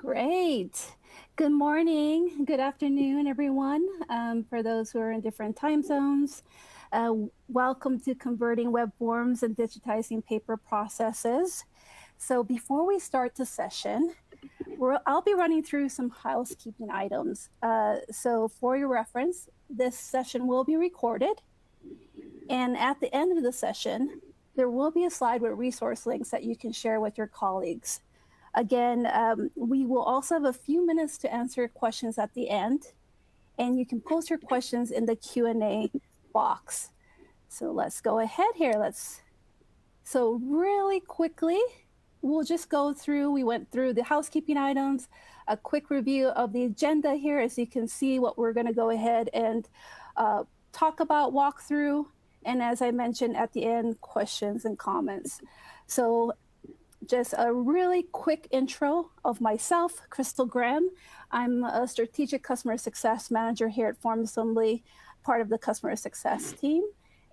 Great. Good morning. Good afternoon, everyone. For those who are in different time zones, welcome to Converting Web Forms and Digitizing Paper Processes. So, before we start the session, I'll be running through some housekeeping items. So, for your reference, this session will be recorded. And at the end of the session, there will be a slide with resource links that you can share with your colleagues. Again, we will also have a few minutes to answer questions at the end, and you can post your questions in the Q&A box. So let's go ahead here. So really quickly, we'll just go through, we went through the housekeeping items, a quick review of the agenda here, as you can see what we're gonna go ahead and talk about, walk through, and as I mentioned at the end, questions and comments. So just a really quick intro of myself, Crystal Graham. I'm a strategic customer success manager here at Form Assembly, part of the customer success team.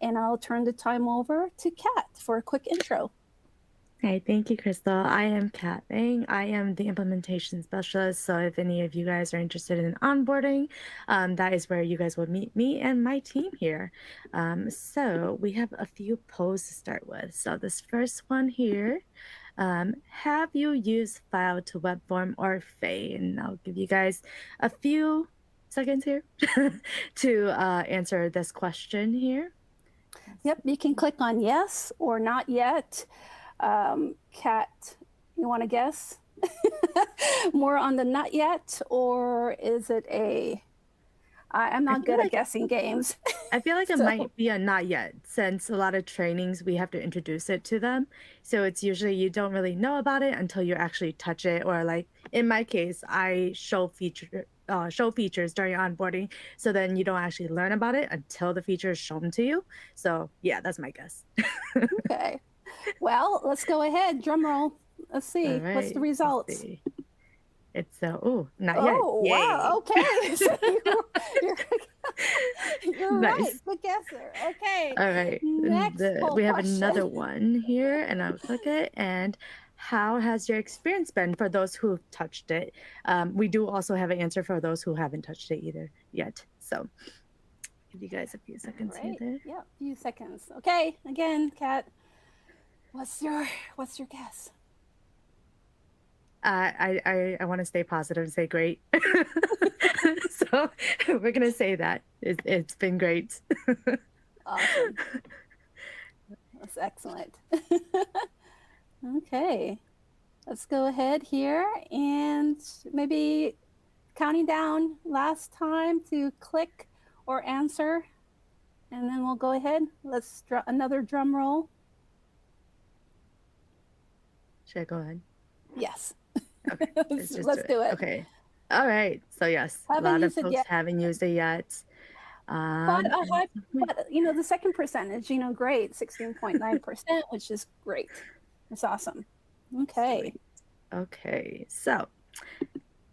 And I'll turn the time over to Kat for a quick intro. Hey, thank you, Crystal. I am Kat Bang. I am the implementation specialist. So if any of you guys are interested in onboarding, that is where you guys will meet me and my team here. So we have a few polls to start with. So this first one here, have you used file to web form or FAE? And I'll give you guys a few seconds here to answer this question here. Yep, you can click on yes or not yet. Kat, you want to guess? More on the not yet, or is it I'm not good at guessing games. I feel like it might be a not yet, since a lot of trainings we have to introduce it to them. So it's usually you don't really know about it until you actually touch it, or like in my case, I show features during onboarding, so then you don't actually learn about it until the feature is shown to you. So yeah, that's my guess. Okay. Well, let's go ahead. Drum roll. Let's see. Right, what's the results? It's not yet. Oh, Yay. wow. Okay. So you're Nice. right. Good guesser. Okay. All right. We have another one here, and I'll click it. And how has your experience been for those who've touched it? We do also have an answer for those who haven't touched it yet. So give you guys a few seconds here. There. Yeah, a few seconds. Okay. Again, Kat, what's your guess? I want to stay positive and say great. So we're going to say that. It's been great. Awesome. That's excellent. Okay. Let's go ahead here and maybe counting down last time to click or answer. And then we'll go ahead. Let's another drum roll. Should I go ahead? Yes. Okay. Let's do it. Okay. All right. So yes, a lot of folks haven't used it yet. But the second percentage, great, 16.9%, which is great. It's awesome. Okay. Sweet. Okay. So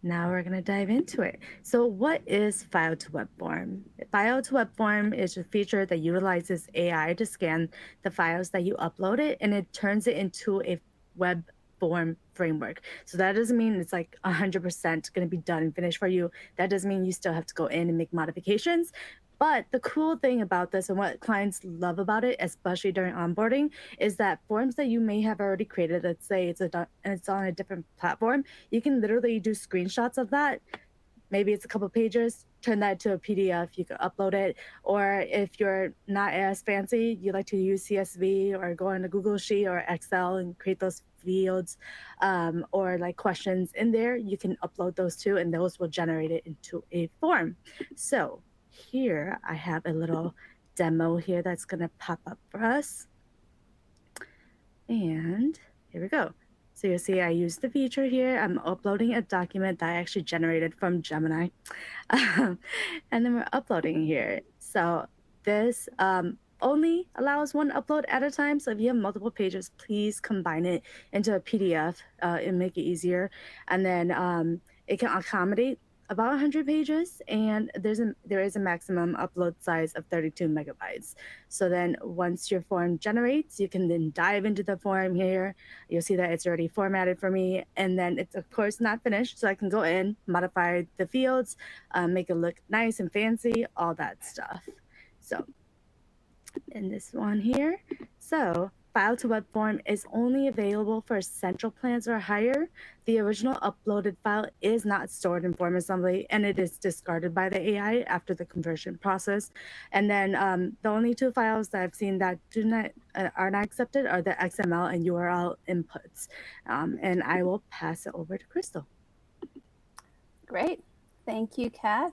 now we're going to dive into it. So what is file to web form? File to web form is a feature that utilizes AI to scan the files that you uploaded, and it turns it into a web form framework. So that doesn't mean it's like 100% going to be done and finished for you. That doesn't mean you still have to go in and make modifications. But the cool thing about this and what clients love about it, especially during onboarding, is that forms that you may have already created, let's say it's on a different platform, you can literally do screenshots of that. Maybe it's a couple pages, turn that to a PDF, you can upload it. Or if you're not as fancy, you like to use CSV or go into Google Sheet or Excel and create those fields or like questions in there, you can upload those too, and those will generate it into a form. So here I have a little demo here that's going to pop up for us. And here we go. So you'll see I use the feature here. I'm uploading a document that I actually generated from Gemini. And then we're uploading here. So this only allows one upload at a time. So if you have multiple pages, please combine it into a PDF and make it easier. And then it can accommodate about 100 pages, and there is a maximum upload size of 32 megabytes. So then once your form generates, you can then dive into the form here. You'll see that it's already formatted for me, and then it's of course not finished, so I can go in, modify the fields, make it look nice and fancy, all that stuff. So in this one here. So file to web form is only available for essential plans or higher. The original uploaded file is not stored in form assembly, and it is discarded by the AI after the conversion process. And then the only two files that I've seen that do not are not accepted are the XML and URL inputs. And I will pass it over to Crystal. Great. Thank you, Kat.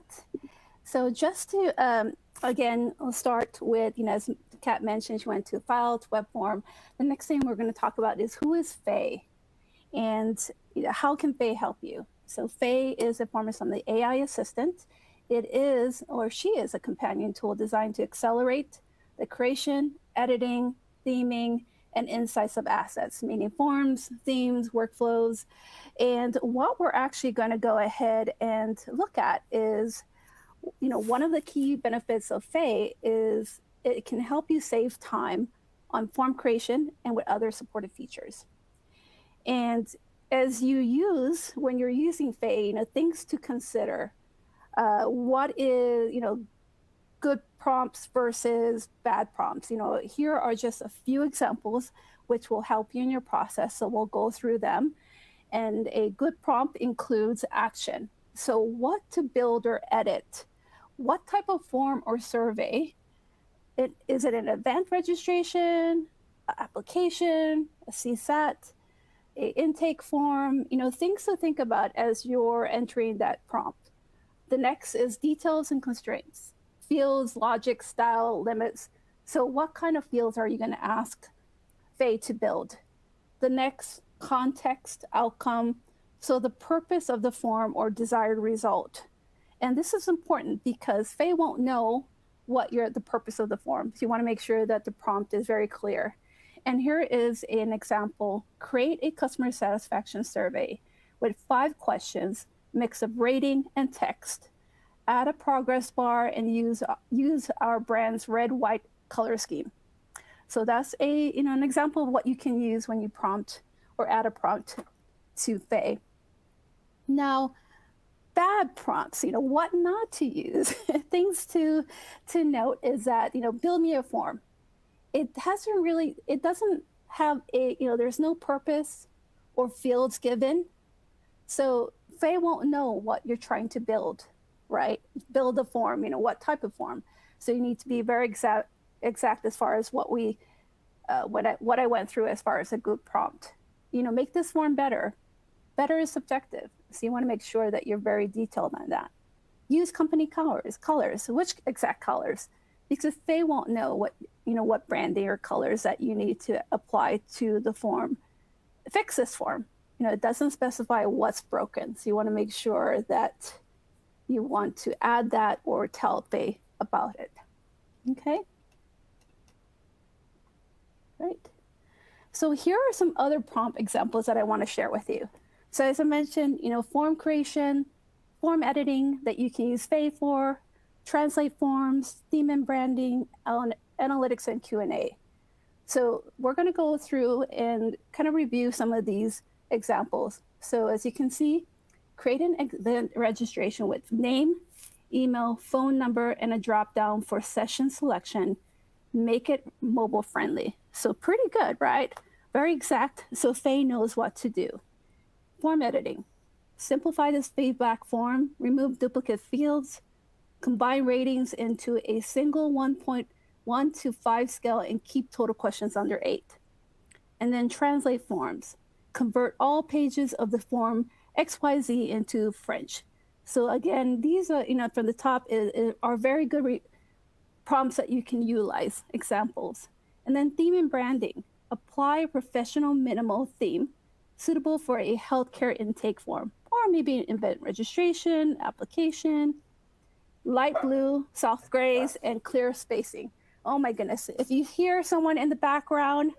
So just to, again, I'll start with, as Kat mentioned, she went to file, to web form. The next thing we're going to talk about is who is Faye, and how can Faye help you? So Faye is a form of the AI assistant. It is, or she is, a companion tool designed to accelerate the creation, editing, theming, and insights of assets, meaning forms, themes, workflows. And what we're actually going to go ahead and look at is, one of the key benefits of Faye is it can help you save time on form creation and with other supportive features. And as when you're using Faye, things to consider. What is, good prompts versus bad prompts? Here are just a few examples which will help you in your process. So we'll go through them. And a good prompt includes action. So what to build or edit? What type of form or survey? Is it an event registration, an application, a CSAT, a intake form? Things to think about as you're entering that prompt. The next is details and constraints, fields, logic, style, limits. So what kind of fields are you going to ask Faye to build? The next, context, outcome. So the purpose of the form or desired result. And this is important because Faye won't know what the purpose of the form. So you want to make sure that the prompt is very clear. And here is an example. Create a customer satisfaction survey with 5 questions, mix of rating and text. Add a progress bar and use our brand's red-white color scheme. So that's an example of what you can use when you prompt or add a prompt to Faye. Now, bad prompts, what not to use. Things to note is that, build me a form. It doesn't have there's no purpose or fields given. So Faye won't know what you're trying to build, right? Build a form, what type of form. So you need to be very exact as far as what I went through as far as a good prompt. Make this form better. Better is subjective. So you want to make sure that you're very detailed on that. Use company colors. Which exact colors? Because Faye won't know what branding or colors that you need to apply to the form. Fix this form. It doesn't specify what's broken. So you want to make sure that you want to add that or tell Faye about it. Okay? Right. So here are some other prompt examples that I want to share with you. So as I mentioned, form creation, form editing that you can use Faye for, translate forms, theme and branding, analytics, and Q&A. So we're going to go through and kind of review some of these examples. So as you can see, create an event registration with name, email, phone number, and a drop-down for session selection. Make it mobile friendly. So pretty good, right? Very exact, so Faye knows what to do. Form editing. Simplify this feedback form, remove duplicate fields, combine ratings into a single 1.1 to 5 scale, and keep total questions under 8. And then translate forms. Convert all pages of the form XYZ into French. So again, these are, from the top are very good prompts that you can utilize, examples. And then theme and branding. Apply a professional minimal theme suitable for a healthcare intake form, or maybe an event registration, application, light blue, soft grays, and clear spacing. Oh my goodness. If you hear someone in the background,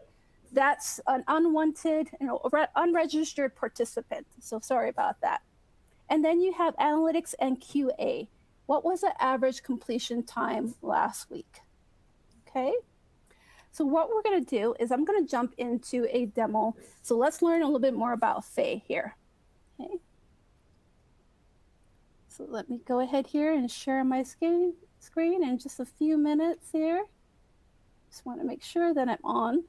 that's an unwanted, unregistered participant. So sorry about that. And then you have analytics and QA. What was the average completion time last week? Okay. So what we're going to do is I'm going to jump into a demo. So let's learn a little bit more about Faye here. Okay. So let me go ahead here and share my screen in just a few minutes here. Just want to make sure that I'm on.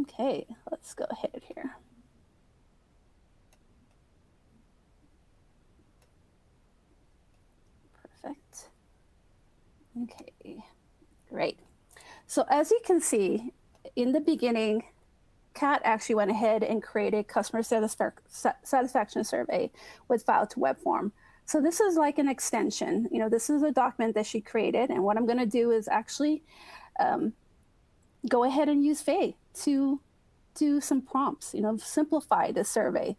Okay, let's go ahead here. Perfect. Okay, great. So as you can see, in the beginning, Kat actually went ahead and created customer satisfaction survey with file to web form. So this is like an extension. This is a document that she created, and what I'm going to do is actually go ahead and use Faye to do some prompts, simplify the survey.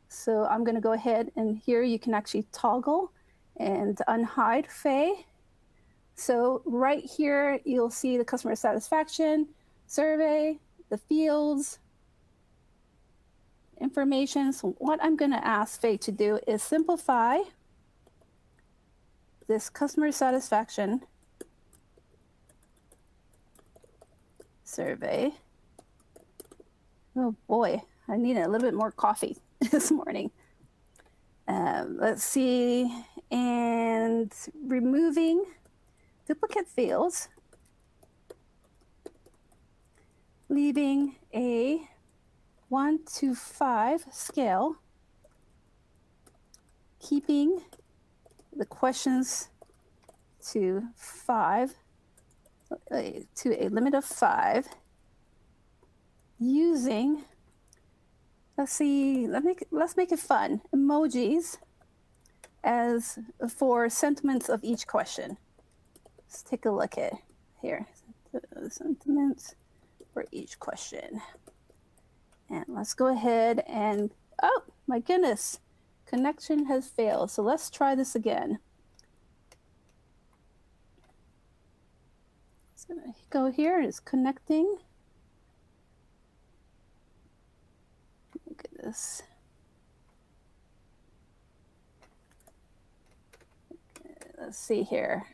So I'm going to go ahead, and here you can actually toggle and unhide Faye. So right here, you'll see the customer satisfaction survey, the fields, information. So what I'm going to ask Faye to do is simplify this customer satisfaction survey. Oh boy, I need a little bit more coffee this morning. Let's see, and removing duplicate fields, leaving a 1 to 5 scale, keeping the questions to 5, to a limit of 5, using, let's make it fun, emojis as for sentiments of each question. Let's take a look at here, the sentiments for each question. And let's go ahead and, oh my goodness, connection has failed. So let's try this again. It's gonna go here, it's connecting. Look at this. Let's see here.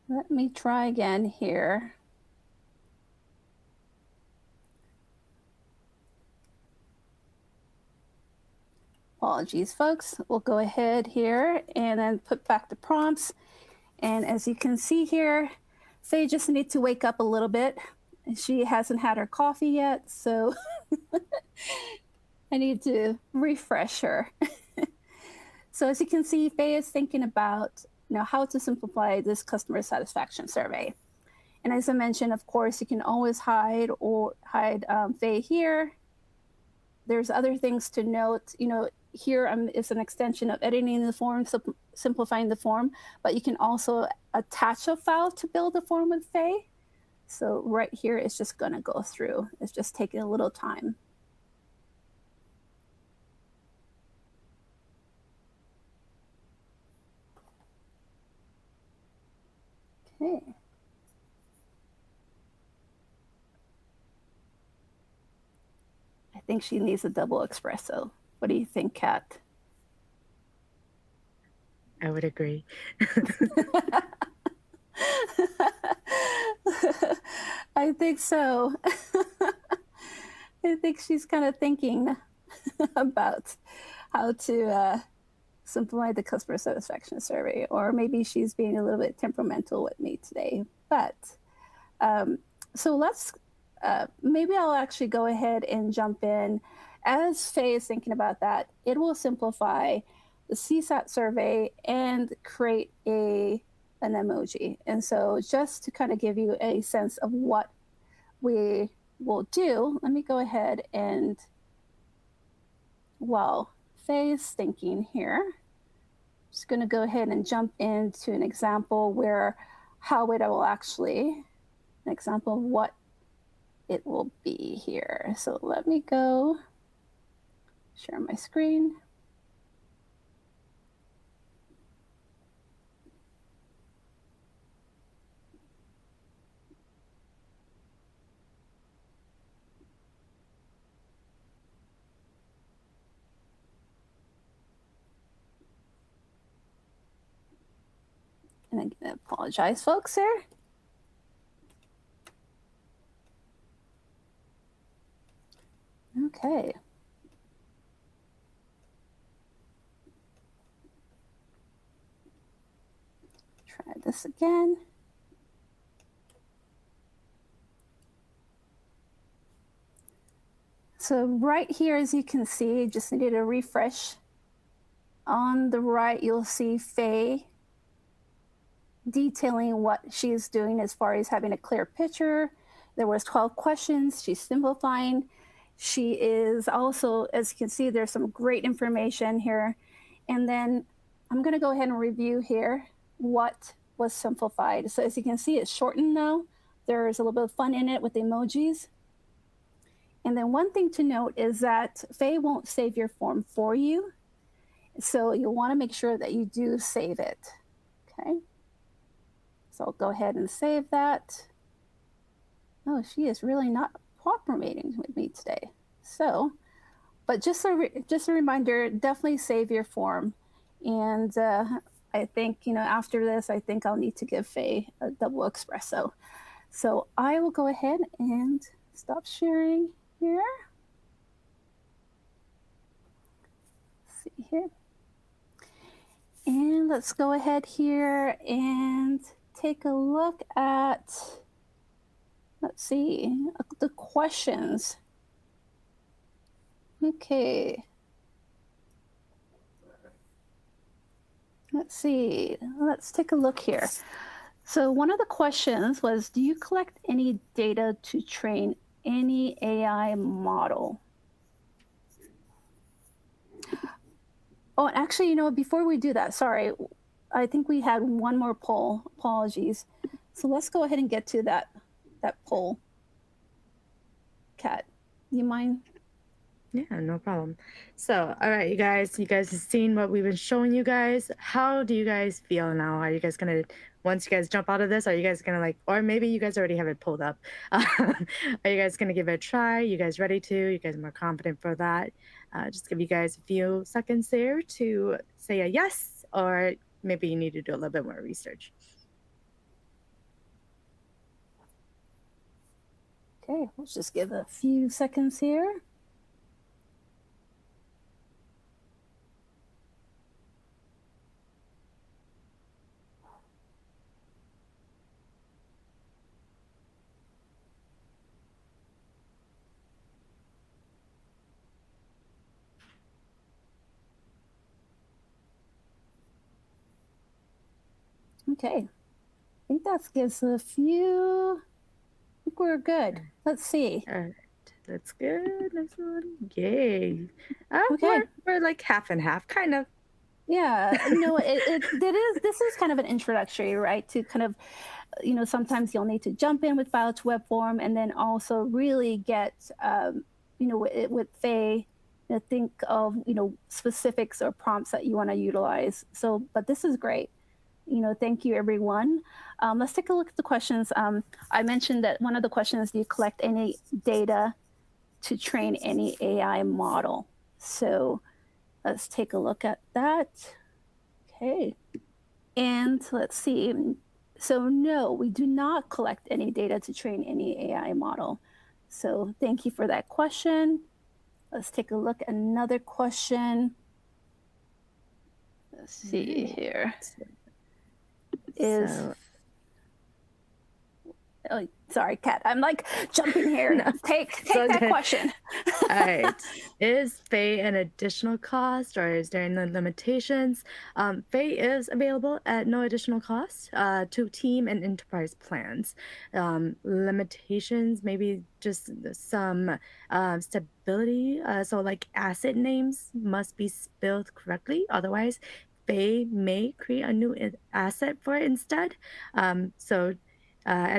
Let me try again here. Apologies, folks. We'll go ahead here and then put back the prompts. And as you can see here, Faye just needs to wake up a little bit. She hasn't had her coffee yet, so I need to refresh her. So as you can see, Faye is thinking about how to simplify this customer satisfaction survey. And as I mentioned, of course, you can always hide Faye here. There's other things to note. Here is an extension of editing the form, simplifying the form, but you can also attach a file to build a form with Faye. So right here, it's just going to go through. It's just taking a little time. Okay. I think she needs a double espresso. What do you think, Kat? I would agree. I think so. I think she's kind of thinking about how to simplify the customer satisfaction survey, or maybe she's being a little bit temperamental with me today. But so let's, maybe I'll actually go ahead and jump in. As Faye is thinking about that, it will simplify the CSAT survey and create an emoji. And so just to kind of give you a sense of what we will do, let me go ahead and, while Faye is thinking here, I'm just going to go ahead and jump into an example where how it will actually, an example of what it will be here. So let me go share my screen. And I apologize, folks, there. Okay. Try this again. So right here, as you can see, just needed a refresh. On the right, you'll see Faye detailing what she is doing as far as having a clear picture. There was 12 questions. She's simplifying. She is also, as you can see, there's some great information here. And then I'm going to go ahead and review here what was simplified. So as you can see, it's shortened now. There's a little bit of fun in it with emojis. And then one thing to note is that Faye won't save your form for you. So you'll want to make sure that you do save it. Okay. So I'll go ahead and save that. Oh, she is really not cooperating with me today. So, but just a reminder, definitely save your form. And I think, after this, I think I'll need to give Faye a double espresso. So I will go ahead and stop sharing here. Let's see here. And let's go ahead here and take a look at, let's see, the questions. Okay. Let's see. Let's take a look here. So one of the questions was, do you collect any data to train any AI model? Oh, actually, before we do that, sorry, I think we had one more poll. Apologies. So let's go ahead and get to that poll. Kat, you mind? Yeah, no problem. So, all right, you guys have seen what we've been showing you guys. How do you guys feel now? Are you guys gonna, once you guys jump out of this, are you guys gonna or maybe you guys already have it pulled up. Are you guys gonna give it a try? You guys ready to? You guys more confident for that? Just give you guys a few seconds there to say a yes, or maybe you need to do a little bit more research. Okay, let's just give a few seconds here. Okay, I think that gives a few. I think we're good. Let's see. All right, that's good. Next one, yay! Okay. We're like half and half, kind of. Yeah, this is kind of an introductory, right? To kind of, sometimes you'll need to jump in with file to web form and then also really get, with Faye, think of, specifics or prompts that you want to utilize. So, but this is great. Thank you, everyone. Let's take a look at the questions. I mentioned that one of the questions, do you collect any data to train any AI model? So let's take a look at that. Okay. And let's see. So no, we do not collect any data to train any AI model. So thank you for that question. Let's take a look at another question. Let's see here. Oh, sorry, Kat. I'm like jumping here. No, take that question. All right. Is Faye an additional cost, or is there any limitations? Faye is available at no additional cost to team and enterprise plans. Limitations, maybe just some stability. So like asset names must be spelled correctly. Faye may create a new asset for it instead. And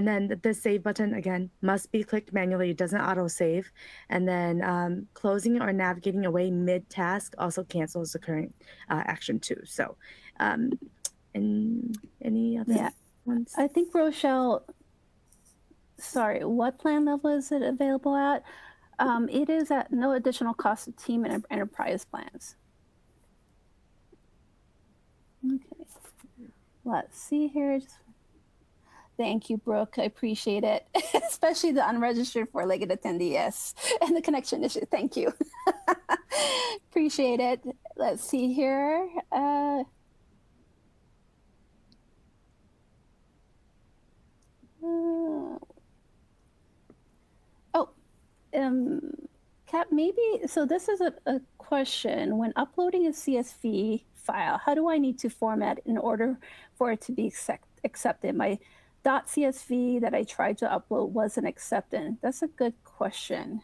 then the save button, again, must be clicked manually. It doesn't auto-save. And then closing or navigating away mid-task also cancels the current action too. So any other ones? I think Rochelle, sorry, what plan level is it available at? It is at no additional cost to team and enterprise plans. Okay. Let's see here. Thank you, Brooke. I appreciate it, especially the unregistered four-legged attendee. Yes, and the connection issue. Thank you. Appreciate it. Let's see here. Uh, oh, um, Kat, maybe, so this is a question. When uploading a CSV file, how do I need to format in order for it to be accepted? My .csv that I tried to upload wasn't accepted. That's a good question.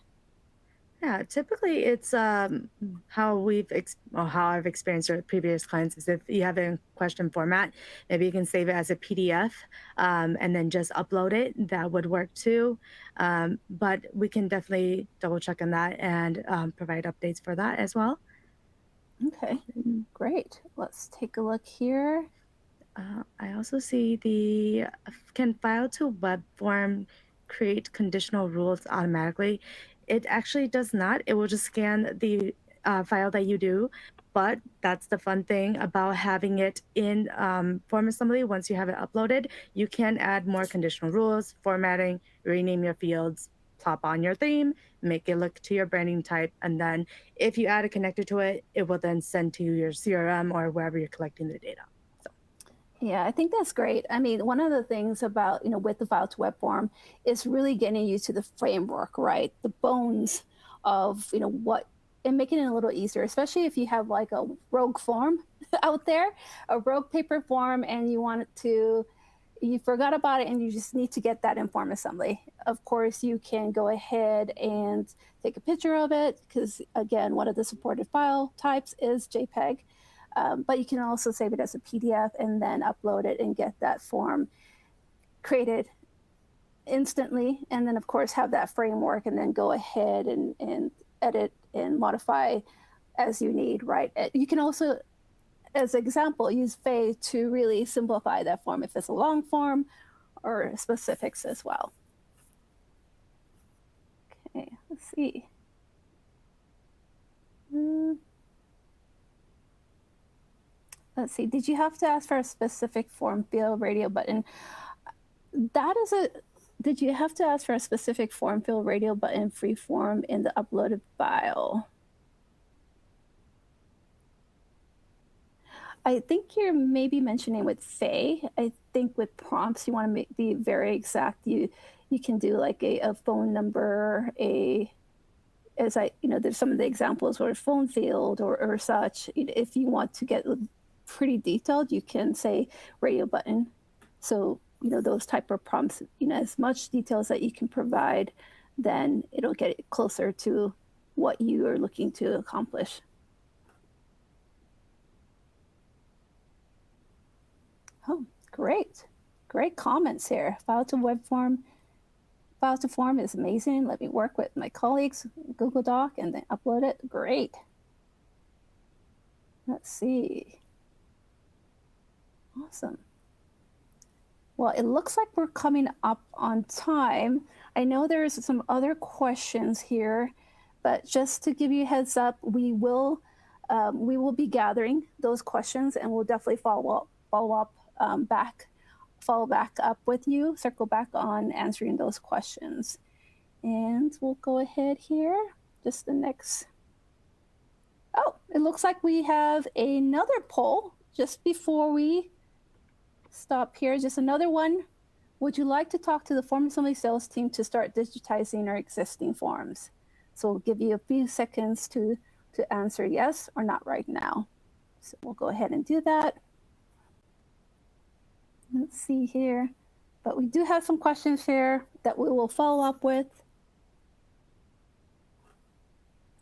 Yeah, typically it's how I've experienced it with previous clients is if you have it in question format, maybe you can save it as a PDF and then just upload it. That would work too. But we can definitely double check on that and provide updates for that as well. Okay, great. Let's take a look here. I also see the can file to web form create conditional rules automatically. It actually does not. It will just scan the file that you do. But that's the fun thing about having it in form assembly. Once you have it uploaded, you can add more conditional rules, formatting, rename your fields, plop on your theme, make it look to your branding type. And then if you add a connector to it, it will then send to your CRM or wherever you're collecting the data. Yeah, I think that's great. I mean, one of the things about, with the file to web form is really getting you to the framework, right? The bones of, what, and making it a little easier, especially if you have like a rogue form out there, a rogue paper form, and you forgot about it and you just need to get that in form assembly. Of course, you can go ahead and take a picture of it because, again, one of the supported file types is JPEG. But you can also save it as a PDF and then upload it and get that form created instantly. And then, of course, have that framework and then go ahead and edit and modify as you need, right? You can also, as an example, use Fay to really simplify that form if it's a long form or specifics as well. Okay, let's see. Let's see. Did you have to ask for a specific form field radio button? Did you have to ask for a specific form field radio button free form in the uploaded file? I think you're maybe mentioning with Fay. I think with prompts, you want to be very exact. You can do like a phone number, there's some of the examples where phone field or such. If you want to get pretty detailed, you can say radio button. So, those type of prompts, as much details that you can provide, then it'll get closer to what you are looking to accomplish. Oh, great. Great comments here. File to form is amazing. Let me work with my colleagues, Google Doc, and then upload it. Great. Let's see. Awesome. Well, it looks like we're coming up on time. I know there's some other questions here, but just to give you a heads up, we will be gathering those questions, and we'll definitely follow back up with you, circle back on answering those questions. And we'll go ahead here. Just the next. Oh, it looks like we have another poll just before we stop here. Just another one. Would you like to talk to the form assembly sales team to start digitizing our existing forms? So we'll give you a few seconds to answer yes or not right now. So we'll go ahead and do that. Let's see here. But we do have some questions here that we will follow up with.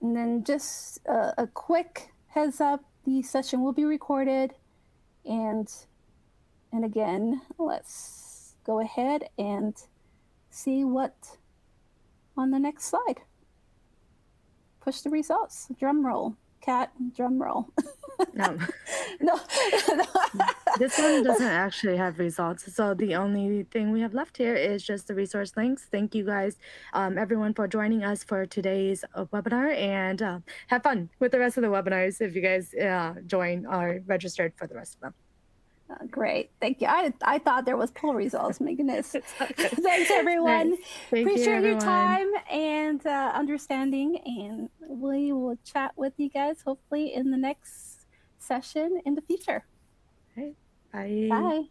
And then just a quick heads up, the session will be recorded. And again, let's go ahead and see what on the next slide. Push the results. Drum roll. Cat, drum roll. No. No. This one doesn't actually have results. So the only thing we have left here is just the resource links. Thank you guys, everyone, for joining us for today's webinar, and have fun with the rest of the webinars if you guys join or registered for the rest of them. Great. Thank you. I thought there was poll results. My goodness. It's all good. Thanks, All right. everyone. Thank you, Appreciate your everyone. time and understanding. And we will chat with you guys hopefully in the next session in the future. All right. Bye. Bye.